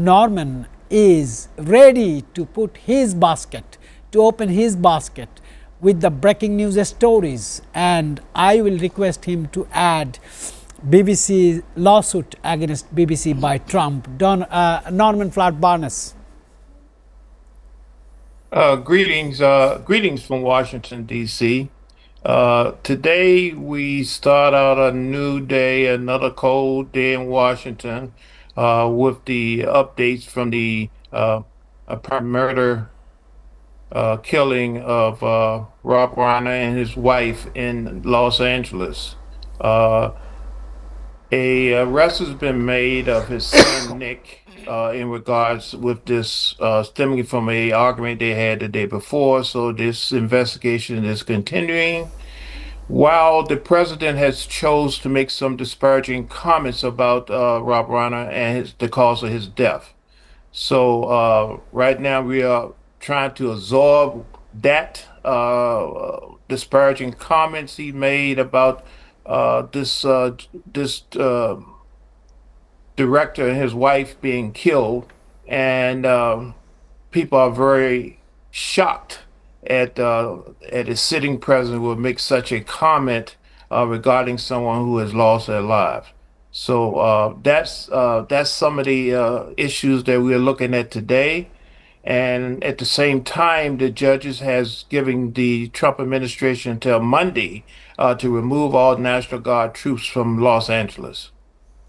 Norman is ready to put his basket, to open his basket with the breaking news stories, and I will request him to add BBC lawsuit against BBC by Trump. Norman Flat Barnes. Greetings from Washington, D.C. Today we start out a new day, another cold day in Washington, with the updates from the apparent murder, killing of Rob Reiner and his wife in Los Angeles. Uh, a arrest has been made of his son Nick in regards with this stemming from a argument they had the day before. So this investigation is continuing. While the president has chose to make some disparaging comments about Rob Reiner and the cause of his death. So right now we are trying to absorb that disparaging comments he made about this director and his wife being killed, and people are very shocked at a sitting president would make such a comment regarding someone who has lost their lives. So that's some of the issues that we're looking at today. And at the same time, the judges has given the Trump administration until Monday to remove all National Guard troops from Los Angeles.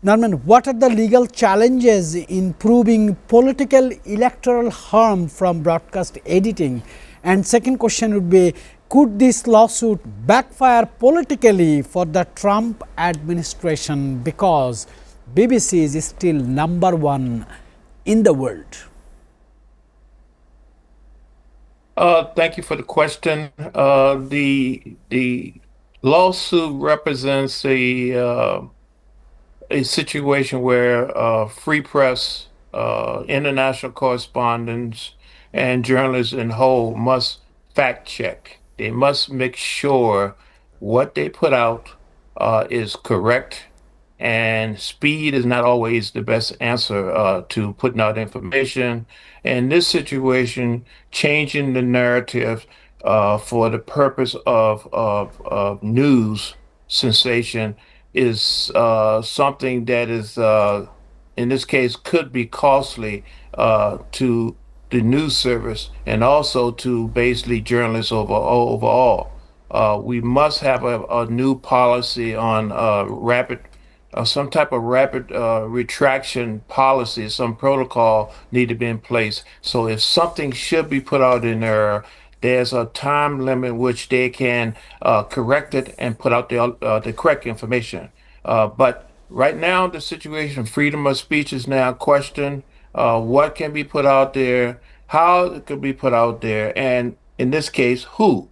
Norman, what are the legal challenges in proving political electoral harm from broadcast editing? And second question would be, could this lawsuit backfire politically for the Trump administration because BBC is still number one in the world? Thank you for the question. The lawsuit represents a situation where free press, international correspondents, and journalists in whole must fact check. They must make sure what they put out is correct, and speed is not always the best answer to putting out information. In this situation, changing the narrative for the purpose of news sensation is something that is, in this case, could be costly to the news service and also to basically journalists overall. We must have a new policy on some type of rapid retraction policy, some protocol need to be in place. So if something should be put out in there, there's a time limit which they can correct it and put out the correct information. But right now, the situation, freedom of speech is now questioned. What can be put out there, how it could be put out there, and in this case, who?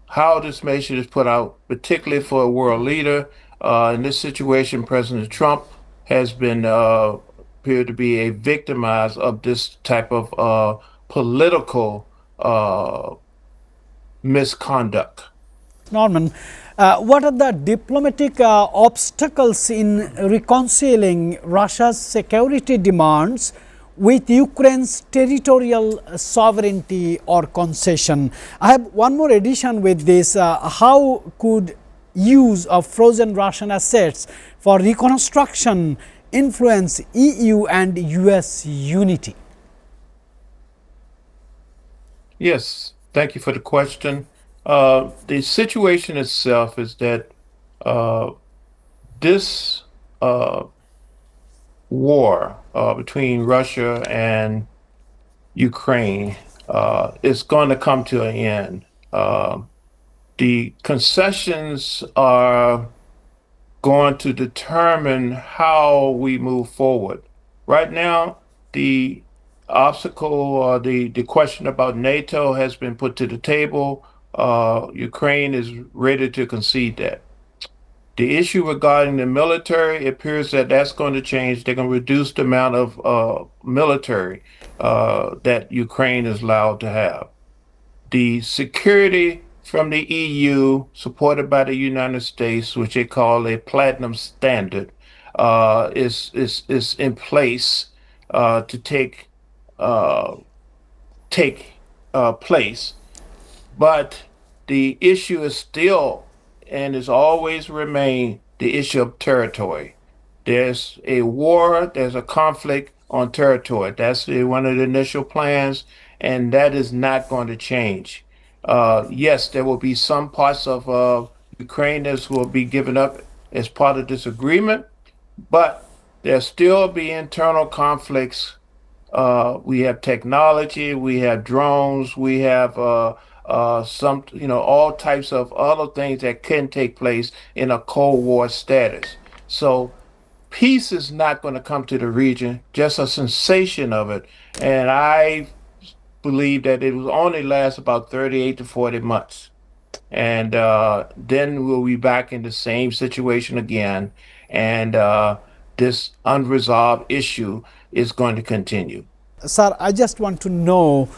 How this message is put out, particularly for a world leader. In this situation, President Trump has been appeared to be a victimized of this type of political misconduct. Norman, what are the diplomatic obstacles in reconciling Russia's security demands with Ukraine's territorial sovereignty or concession? I have one more addition with this. How could use of frozen Russian assets for reconstruction influence EU and US unity? Yes, thank you for the question. The situation itself is that this war between Russia and Ukraine is going to come to an end. The concessions are going to determine how we move forward. Right now, the obstacle or the question about NATO has been put to the table. Ukraine is ready to concede that. The issue regarding the military, it appears that that's going to change. They're going to reduce the amount of military that Ukraine is allowed to have. The security from the EU, supported by the United States, which they call a platinum standard, is in place to uh, take place. But the issue is still and has always remained the issue of territory. There's a war, there's a conflict on territory. That's one of the initial plans, and that is not going to change. Yes, there will be some parts of Ukraine that will be given up as part of this agreement, but there'll still be internal conflicts. We have technology, we have drones, we have some, all types of other things that can take place in a Cold War status. So peace is not going to come to the region, just a sensation of it. And I believe that it will only last about 38 to 40 months. And then we'll be back in the same situation again. And this unresolved issue is going to continue. Sir, I just want to know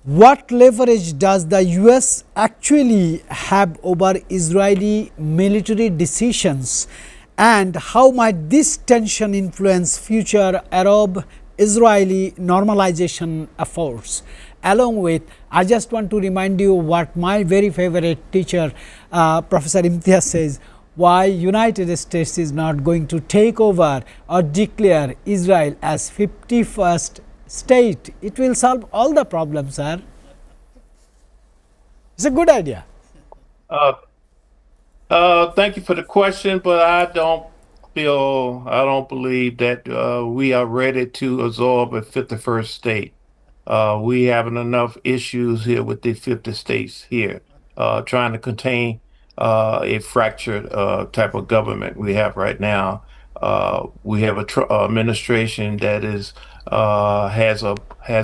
what leverage does the US actually have over Israeli military decisions, and how might this tension influence future Arab Israeli normalization efforts? Along with, I just want to remind you what my very favorite teacher, Professor Imtiaz, says: why United States is not going to take over or declare Israel as 51st state. It will solve all the problems, sir. It's a good idea. Uh, Thank you for the question, but I don't believe that we are ready to absorb a 51st state. We having enough issues here with the 50 states here, trying to contain a fractured type of government we have right now. We have a administration that has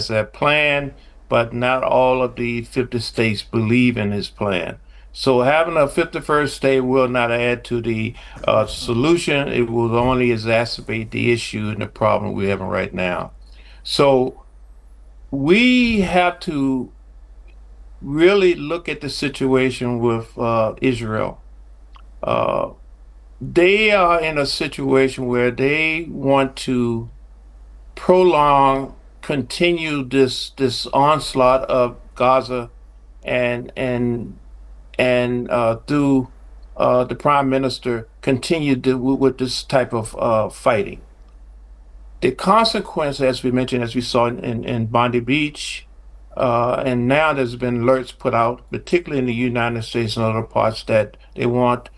that plan, but not all of the 50 states believe in his plan. So having a 51st state will not add to the solution. It will only exacerbate the issue and the problem we're having right now. So we have to really look at the situation with Israel. Uh, they are in a situation where they want to prolong, continue this onslaught of Gaza and and and through the prime minister continue with this type of fighting. The consequence, as we mentioned, as we saw in Bondi Beach, and now there's been alerts put out, particularly in the United States and other parts, that they want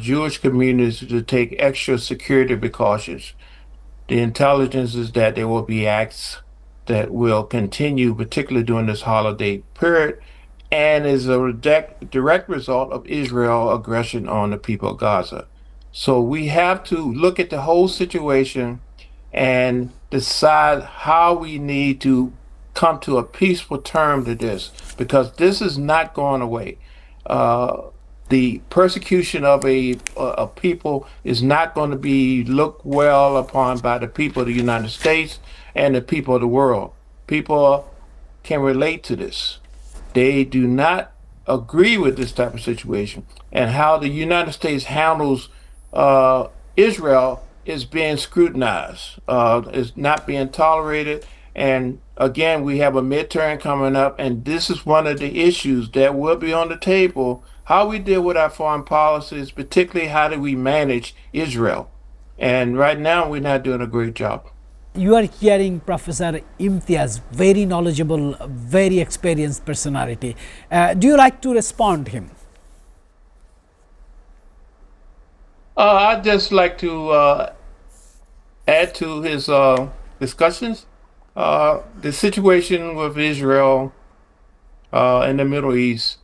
Jewish communities to take extra security precautions. The intelligence is that there will be acts that will continue, particularly during this holiday period, and is a direct result of Israel aggression on the people of Gaza. So we have to look at the whole situation and decide how we need to come to a peaceful term to this, because this is not going away. Uh, the persecution of a people is not going to be looked well upon by the people of the United States and the people of the world. People can relate to this. They do not agree with this type of situation, and how the United States handles Israel is being scrutinized, is not being tolerated. And again, we have a midterm coming up, and this is one of the issues that will be on the table: how we deal with our foreign policies, particularly how do we manage Israel. And right now, we're not doing a great job. You are hearing Professor Imtiaz, very knowledgeable, very experienced personality. Do you like to respond him? I'd just like to add to his discussions. The situation with Israel in the Middle East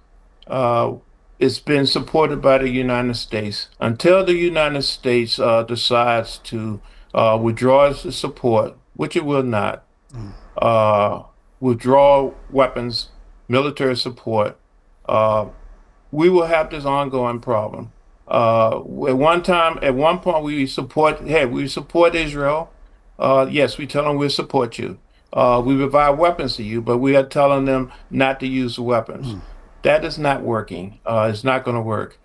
uh, it's been supported by the United States. Until the United States decides to withdraw its support, which it will not, uh, withdraw weapons, military support, uh, we will have this ongoing problem. At one point, we support Israel. Yes, we tell them we'll support you. We provide weapons to you, but we are telling them not to use the weapons. That is not working. It's not going to work.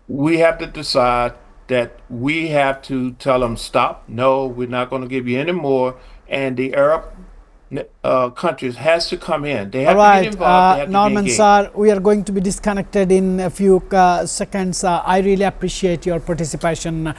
We have to decide that we have to tell them, stop, no, we're not going to give you any more. And the Arab countries has to come in. They All have to get right, involved. They have to be Norman engaged. sir, we are going to be disconnected in a few seconds. I really appreciate your participation.